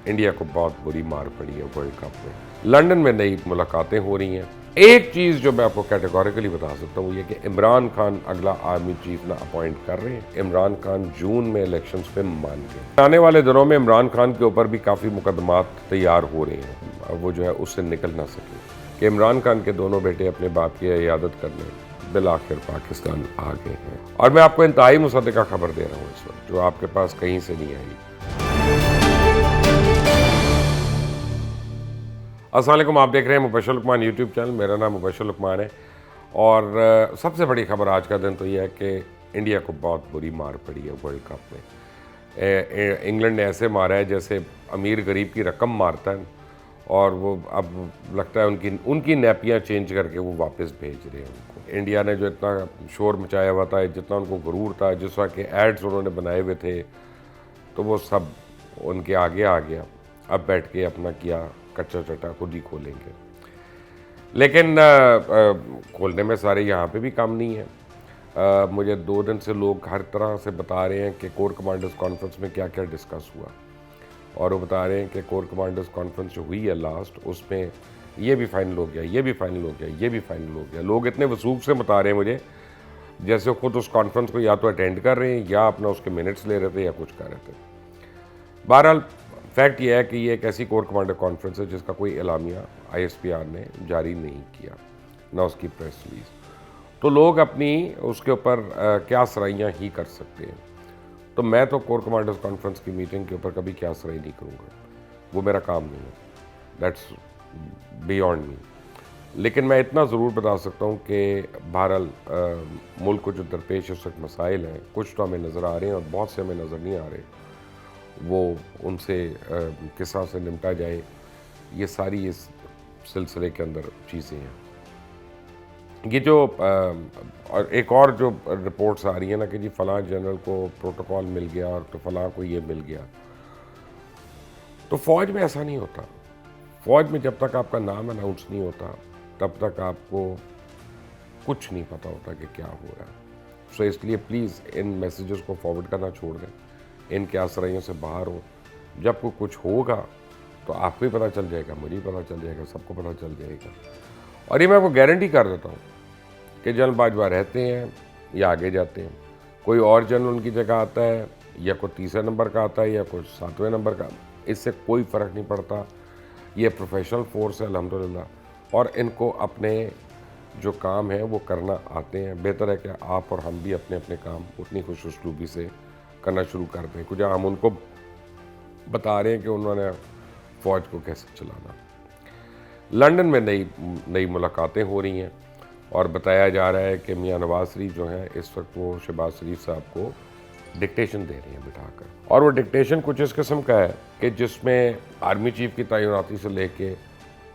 India کو بہت بری مار پڑی ہے ورلڈ کپ میں. لنڈن میں نئی ملاقاتیں ہو رہی ہیں. ایک چیز جو میں آپ کو کیٹیگوریکلی بتا سکتا ہوں وہ یہ کہ عمران خان اگلا آرمی چیف نہ اپوائنٹ کر رہے ہیں. عمران خان جون میں الیکشنز پہ مان گئے. آنے والے دنوں میں عمران خان کے اوپر بھی کافی مقدمات تیار ہو رہے ہیں. وہ جو ہے اس سے نکل نہ سکے کہ عمران خان کے دونوں بیٹے اپنے باپ کی عیادت کرنے بالآخر پاکستان آ گئے ہیں. اور میں آپ کو انتہائی مصدقہ خبر دے رہا ہوں اس وقت جو آپ کے پاس کہیں سے نہیں آئی. السلام علیکم، آپ دیکھ رہے ہیں مبشر لقمان یوٹیوب چینل. میرا نام مبشر لقمان ہے اور سب سے بڑی خبر آج کا دن تو یہ ہے کہ انڈیا کو بہت بری مار پڑی ہے ورلڈ کپ میں. انگلینڈ نے ایسے مارا ہے جیسے امیر غریب کی رقم مارتا ہے اور وہ اب لگتا ہے ان کی نیپیاں چینج کر کے وہ واپس بھیج رہے ہیں ان کو. انڈیا نے جو اتنا شور مچایا ہوا تھا، جتنا ان کو غرور تھا، جس وقت کے ایڈز انہوں نے بنائے ہوئے تھے، تو وہ سب ان کے آگے آ گیا. اب بیٹھ کے اپنا کیا کچا چٹا خود ہی کھولیں گے. لیکن کھولنے میں سارے یہاں پہ بھی کام نہیں ہے. مجھے 2 دن سے لوگ ہر طرح سے بتا رہے ہیں کہ کور کمانڈرز کانفرنس میں کیا کیا ڈسکس ہوا، اور وہ بتا رہے ہیں کہ کور کمانڈرز کانفرنس جو ہوئی ہے لاسٹ، اس میں یہ بھی فائنل ہو گیا، یہ بھی فائنل ہو گیا، یہ بھی فائنل ہو گیا. لوگ اتنے وثوق سے بتا رہے ہیں مجھے جیسے خود اس کانفرنس کو یا تو اٹینڈ کر رہے ہیں یا اپنا اس کے منٹس لے رہے تھے یا کچھ کر رہے تھے. بہرحال فیکٹ یہ ہے کہ یہ ایک ایسی کور کمانڈر کانفرنس ہے جس کا کوئی اعلامیہ آئی ایس پی آر نے جاری نہیں کیا، نہ اس کی پریس ریلیز. تو لوگ اپنی اس کے اوپر کیا سرائیاں ہی کر سکتے ہیں. تو میں تو کور کمانڈرز کانفرنس کی میٹنگ کے اوپر کبھی کیا سرائی نہیں کروں گا، وہ میرا کام نہیں ہے، دیٹس بیونڈ می. لیکن میں اتنا ضرور بتا سکتا ہوں کہ بہرحال ملک کو جو درپیش اس وقت مسائل ہیں، کچھ تو ہمیں نظر آ رہے ہیں اور بہت سے ہمیں نظر نہیں آ رہے. وہ ان سے کس طرح سے نمٹا جائے، یہ ساری اس سلسلے کے اندر چیزیں ہیں. یہ جو اور ایک اور جو رپورٹس آ رہی ہیں نا کہ جی فلاں جنرل کو پروٹوکول مل گیا اور تو فلاں کو یہ مل گیا، تو فوج میں ایسا نہیں ہوتا. فوج میں جب تک آپ کا نام اناؤنس نہیں ہوتا تب تک آپ کو کچھ نہیں پتہ ہوتا کہ کیا ہو رہا ہے. سو اس لیے پلیز ان میسیجز کو فارورڈ کرنا چھوڑ دیں، ان کے آسرائیوں سے باہر ہو. جب کوئی کچھ ہوگا تو آپ کو ہی پتہ چل جائے گا، مجھے ہی پتہ چل جائے گا، سب کو پتہ چل جائے گا. اور یہ میں آپ کو گارنٹی کر دیتا ہوں کہ جنرل باجوہ رہتے ہیں یا آگے جاتے ہیں، کوئی اور جنرل ان کی جگہ آتا ہے، یا کوئی 3 نمبر کا آتا ہے یا کوئی 7 نمبر کا، اس سے کوئی فرق نہیں پڑتا. یہ پروفیشنل فورس ہے الحمدللہ، اور ان کو اپنے جو کام ہے وہ کرنا آتے ہیں. بہتر ہے کہ آپ اور ہم بھی اپنے اپنے کام اتنی خوش اسلوبی سے کرنا شروع کر دیں کچھ ہم ان کو بتا رہے ہیں کہ انہوں نے فوج کو کیسے چلانا. لنڈن میں نئی ملاقاتیں ہو رہی ہیں اور بتایا جا رہا ہے کہ میاں نواز شریف جو ہیں اس وقت وہ شہباز شریف صاحب کو ڈکٹیشن دے رہے ہیں بٹھا کر. اور وہ ڈکٹیشن کچھ اس قسم کا ہے کہ جس میں آرمی چیف کی تعیناتی سے لے کے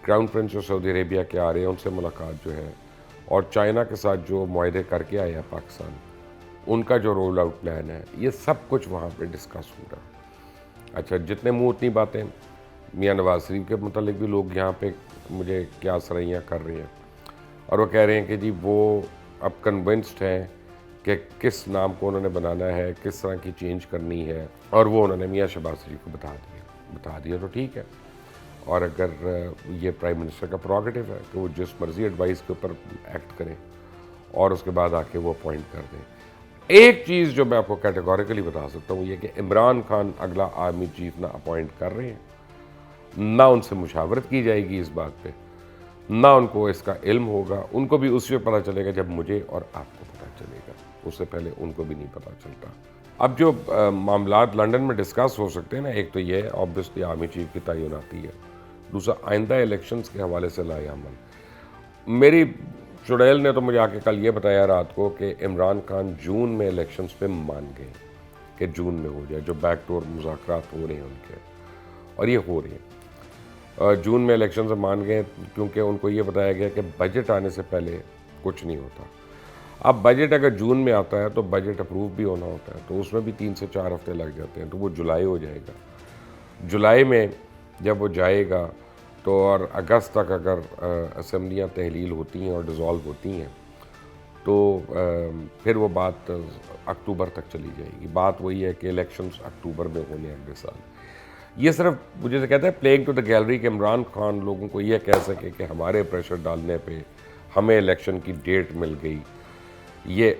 کراؤن پرنس جو سعودی عربیہ کے آ رہے ہیں ان سے ملاقات جو ہے، اور چائنا کے ساتھ جو معاہدے کر کے آیا پاکستان، ان کا جو رول آؤٹ پلان ہے، یہ سب کچھ وہاں پہ ڈسکس ہو رہا ہے. اچھا، جتنے منہ اتنی باتیں. میاں نواز شریف کے متعلق بھی لوگ یہاں پہ مجھے کیا سرائیاں کر رہے ہیں اور وہ کہہ رہے ہیں کہ جی وہ اب کنونسڈ ہیں کہ کس نام کو انہوں نے بنانا ہے، کس طرح کی چینج کرنی ہے، اور وہ انہوں نے میاں شہباز شریف کو بتا دیا. تو ٹھیک ہے، اور اگر یہ پرائم منسٹر کا پروگیٹو ہے کہ وہ جس مرضی ایڈوائس کے اوپر ایکٹ کریں اور اس کے بعد آ کے وہ اپوائنٹ کر دیں. ایک چیز جو میں آپ کو کیٹیگوریکلی بتا سکتا ہوں یہ کہ عمران خان اگلا آرمی چیف نہ اپوائنٹ کر رہے ہیں، نہ ان سے مشاورت کی جائے گی اس بات پہ، نہ ان کو اس کا علم ہوگا. ان کو بھی اسی وقت پتہ چلے گا جب مجھے اور آپ کو پتہ چلے گا، اس سے پہلے ان کو بھی نہیں پتہ چلتا. اب جو معاملات لنڈن میں ڈسکس ہو سکتے ہیں نا، ایک تو یہ ہے آبویسلی آرمی چیف کی تعیناتی ہے، دوسرا آئندہ الیکشنز کے حوالے سے لائے عمل. میری چڑیل نے تو مجھے آ کے کل یہ بتایا رات کو کہ عمران خان جون میں الیکشنز پہ مان گئے کہ جون میں ہو جائے، جو بیک ڈور مذاکرات ہو رہے ہیں ان کے، اور یہ ہو رہے ہیں. جون میں الیکشن سے مان گئے کیونکہ ان کو یہ بتایا گیا کہ بجٹ آنے سے پہلے کچھ نہیں ہوتا. اب بجٹ اگر جون میں آتا ہے تو بجٹ اپروو بھی ہونا ہوتا ہے، تو اس میں بھی 3 سے 4 ہفتے لگ جاتے ہیں، تو وہ جولائی ہو جائے گا. جولائی میں جب وہ جائے گا تو اور اگست تک اگر اسمبلیاں تحلیل ہوتی ہیں اور ڈیزالو ہوتی ہیں تو پھر وہ بات اکتوبر تک چلی جائے گی. بات وہی ہے کہ الیکشنز اکتوبر میں ہونے اگلے سال. یہ صرف مجھے سے کہتے ہیں پلینگ ٹو دا گیلری کہ عمران خان لوگوں کو یہ کہہ سکے کہ ہمارے پریشر ڈالنے پہ ہمیں الیکشن کی ڈیٹ مل گئی، یہ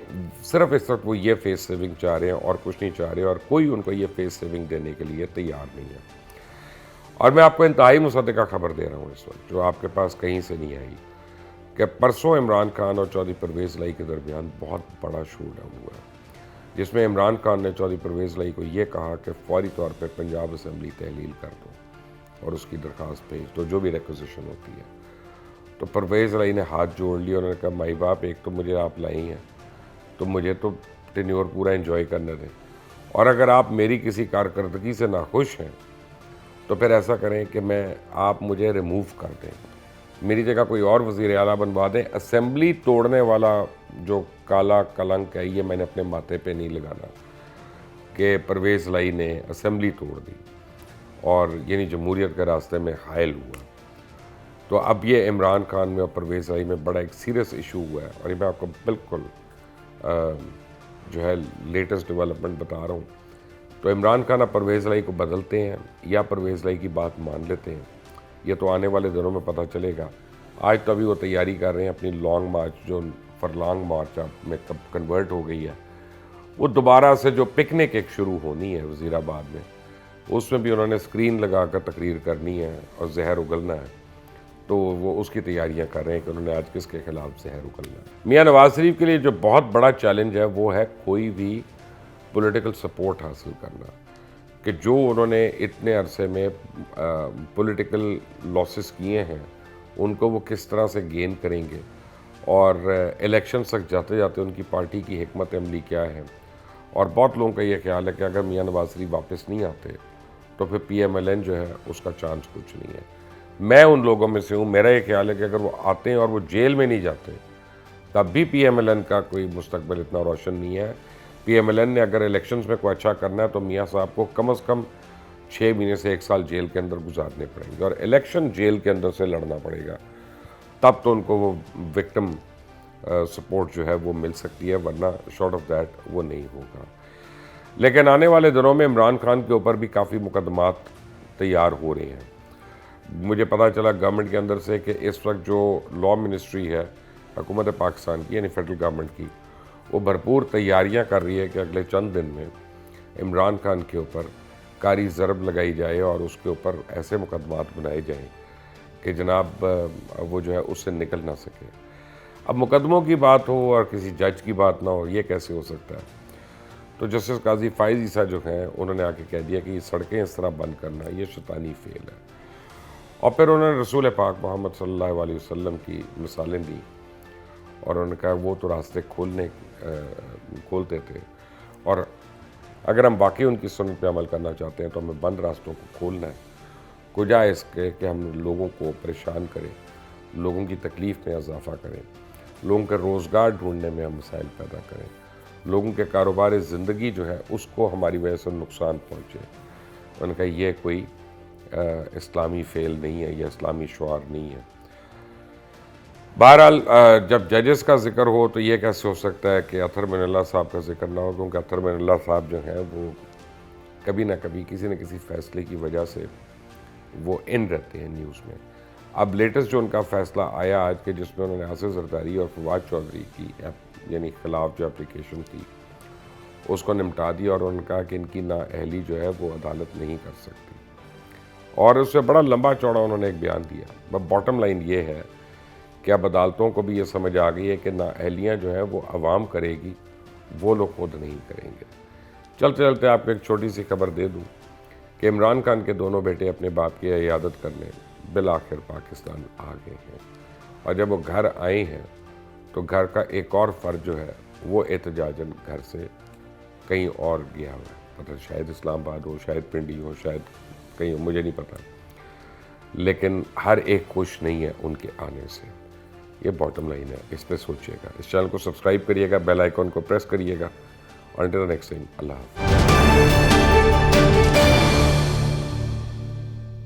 صرف اس وقت وہ یہ فیس سیونگ چاہ رہے ہیں اور کچھ نہیں چاہ رہے، اور کوئی ان کو یہ فیس سیونگ دینے کے لیے تیار نہیں ہے۔ اور میں آپ کو انتہائی مصدقہ خبر دے رہا ہوں اس وقت، جو آپ کے پاس کہیں سے نہیں آئی، کہ پرسوں عمران خان اور چودھری پرویز لائی کے درمیان بہت بڑا شو ڈاؤن ہوا ہے، جس میں عمران خان نے چودھری پرویز لائی کو یہ کہا کہ فوری طور پہ پنجاب اسمبلی تحلیل کر دو اور اس کی درخواست بھیج دو، جو بھی ریکوزیشن ہوتی ہے۔ تو پرویز لائی نے ہاتھ جوڑ لیا، انہوں نے کہا مائی باپ، ایک تو مجھے آپ لائی ہیں تو مجھے تو ٹینیور پورا انجوائے کرنے دیں، اور اگر آپ میری کسی کارکردگی سے ناخوش ہیں تو پھر ایسا کریں کہ آپ مجھے ریموو کر دیں، میری جگہ کوئی اور وزیر اعلیٰ بنوا دیں۔ اسمبلی توڑنے والا جو کالا کلنک ہے یہ میں نے اپنے ماتھے پہ نہیں لگانا کہ پرویز لائی نے اسمبلی توڑ دی اور یعنی جمہوریت کے راستے میں حائل ہوا۔ تو اب یہ عمران خان میں اور پرویز لائی میں بڑا ایک سیریس ایشو ہوا ہے، اور یہ میں آپ کو بالکل جو ہے لیٹسٹ ڈیولپمنٹ بتا رہا ہوں۔ تو عمران خان اب پرویز لائی کو بدلتے ہیں یا پرویز لائی کی بات مان لیتے ہیں، یہ تو آنے والے دنوں میں پتہ چلے گا۔ آج تو ابھی وہ تیاری کر رہے ہیں اپنی لانگ مارچ، جو فرلانگ مارچ اب میں کنورٹ ہو گئی ہے، وہ دوبارہ سے جو پکنک ایک شروع ہونی ہے وزیر آباد میں، اس میں بھی انہوں نے اسکرین لگا کر تقریر کرنی ہے اور زہر اگلنا ہے، تو وہ اس کی تیاریاں کر رہے ہیں کہ انہوں نے آج کس کے خلاف زہر اگلنا ہے۔ میاں نواز شریف کے لیے جو بہت بڑا چیلنج ہے وہ ہے کوئی بھی پولیٹیکل سپورٹ حاصل کرنا، کہ جو انہوں نے اتنے عرصے میں پولیٹیکل لاسز کیے ہیں ان کو وہ کس طرح سے گین کریں گے، اور الیکشن تک جاتے جاتے ان کی پارٹی کی حکمت عملی کیا ہے۔ اور بہت لوگوں کا یہ خیال ہے کہ اگر میاں نواز شریف واپس نہیں آتے تو پھر پی ایم ایل این جو ہے اس کا چانس کچھ نہیں ہے۔ میں ان لوگوں میں سے ہوں، میرا یہ خیال ہے کہ اگر وہ آتے ہیں اور وہ جیل میں نہیں جاتے تب بھی پی ایم ایل این کا کوئی مستقبل اتنا روشن نہیں ہے۔ پی ایم ایل این نے اگر الیکشنز میں کوئی اچھا کرنا ہے تو میاں صاحب کو کم از کم 6 مہینے سے 1 سال جیل کے اندر گزارنے پڑیں گے، اور الیکشن جیل کے اندر سے لڑنا پڑے گا، تب تو ان کو وہ وکٹم سپورٹ جو ہے وہ مل سکتی ہے، ورنہ شارٹ آف دیٹ وہ نہیں ہوگا۔ لیکن آنے والے دنوں میں عمران خان کے اوپر بھی کافی مقدمات تیار ہو رہے ہیں۔ مجھے پتہ چلا گورنمنٹ کے اندر سے کہ اس وقت جو لا منسٹری ہے حکومت پاکستان کی، یعنی فیڈرل گورنمنٹ کی، وہ بھرپور تیاریاں کر رہی ہے کہ اگلے چند دن میں عمران خان کے اوپر کاری ضرب لگائی جائے اور اس کے اوپر ایسے مقدمات بنائے جائیں کہ جناب وہ جو ہے اس سے نکل نہ سکے۔ اب مقدموں کی بات ہو اور کسی جج کی بات نہ ہو، یہ کیسے ہو سکتا ہے؟ تو جسٹس قاضی فائز عیسیٰ جو ہیں انہوں نے آ کے کہہ دیا کہ یہ سڑکیں اس طرح بند کرنا یہ شیطانی فعل ہے، اور پھر انہوں نے رسول پاک محمد صلی اللہ علیہ وسلم کی مثالیں دی، اور انہوں نے کہا وہ تو راستے کھولتے تھے، اور اگر ہم واقعی ان کی سنت پہ عمل کرنا چاہتے ہیں تو ہمیں بند راستوں کو کھولنا ہے، کجا اس کے کہ ہم لوگوں کو پریشان کریں، لوگوں کی تکلیف میں اضافہ کریں، لوگوں کے روزگار ڈھونڈنے میں ہم مسائل پیدا کریں، لوگوں کے کاروبار زندگی جو ہے اس کو ہماری وجہ سے نقصان پہنچے۔ انہوں نے کہا یہ کوئی اسلامی فعل نہیں ہے، یہ اسلامی شعار نہیں ہے۔ بہرحال جب ججز کا ذکر ہو تو یہ کیسے ہو سکتا ہے کہ اطہر من اللہ صاحب کا ذکر نہ ہو، کیونکہ اطہر من اللہ صاحب جو ہیں وہ کبھی نہ کبھی کسی نہ کسی فیصلے کی وجہ سے وہ ان رہتے ہیں نیوز میں۔ اب لیٹسٹ جو ان کا فیصلہ آیا آج کے، جس میں انہوں نے آصف زرداری اور فواد چودھری کی یعنی خلاف جو اپلیکیشن تھی اس کو نمٹا دیا، اور انہوں نے کہا کہ ان کی نااہلی جو ہے وہ عدالت نہیں کر سکتی، اور اس سے بڑا لمبا چوڑا انہوں نے ایک بیان دیا۔ باٹم لائن یہ ہے کہ اب عدالتوں کو بھی یہ سمجھ آ گئی ہے کہ نااہلیاں جو ہیں وہ عوام کرے گی، وہ لوگ خود نہیں کریں گے۔ چلتے چلتے آپ کو ایک چھوٹی سی خبر دے دوں کہ عمران خان کے دونوں بیٹے اپنے باپ کی عیادت کرنے بالآخر پاکستان آ گئے ہیں، اور جب وہ گھر آئے ہیں تو گھر کا ایک اور فرد جو ہے وہ احتجاجاً گھر سے کہیں اور گیا ہوا ہے، پتہ شاید اسلام آباد ہو، شاید پنڈی ہو، شاید کہیں، مجھے نہیں پتہ، لیکن ہر ایک خوش نہیں ہے ان کے آنے سے۔ یہ باٹم لائن ہے، اس پہ سوچیے گا۔ اس چینل کو سبسکرائب کریے گا، بیل آئیکن کو پریس کریے گا، اور انٹل نیکسٹ ٹائم، اللہ حافظ۔